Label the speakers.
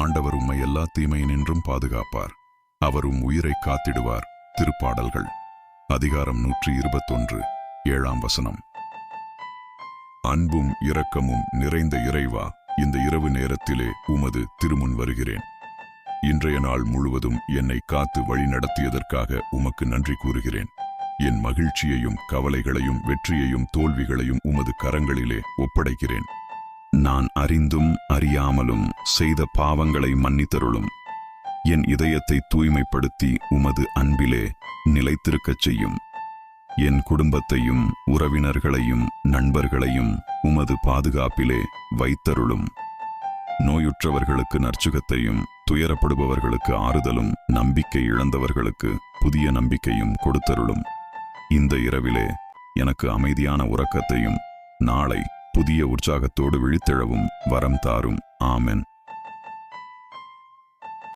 Speaker 1: ஆண்டவர் உம்மை எல்லா தீமையினின்றும் பாதுகாப்பார். அவர் உயிரை காத்திடுவார். திருப்பாடல்கள் அதிகாரம் 121 7ஆம் வசனம். அன்பும் இரக்கமும் நிறைந்த இறைவா, இந்த இரவு நேரத்திலே உமது திருமுன் வருகிறேன். இன்றைய நாள் முழுவதும் என்னை காத்து வழி நடத்தியதற்காக உமக்கு நன்றி கூறுகிறேன். என் மகிழ்ச்சியையும் கவலைகளையும் வெற்றியையும் தோல்விகளையும் உமது கரங்களிலே ஒப்படைக்கிறேன். நான் அறிந்தும் அறியாமலும் செய்த பாவங்களை மன்னித்தருளும். என் இதயத்தை தூய்மைப்படுத்தி உமது அன்பிலே நிலைத்திருக்கச் செய்யும். என் குடும்பத்தையும் உறவினர்களையும் நண்பர்களையும் உமது பாதுகாப்பிலே வைத்தருளும். நோயுற்றவர்களுக்கு நற்சுகத்தையும் துயரப்படுபவர்களுக்கு ஆறுதலும் நம்பிக்கை இழந்தவர்களுக்கு புதிய நம்பிக்கையும் கொடுத்தருளும். இந்த இரவிலே எனக்கு அமைதியான உறக்கத்தையும் நாளை புதிய உற்சாகத்தோடு விழித்தெழவும் வரம் தாரும். ஆமென்.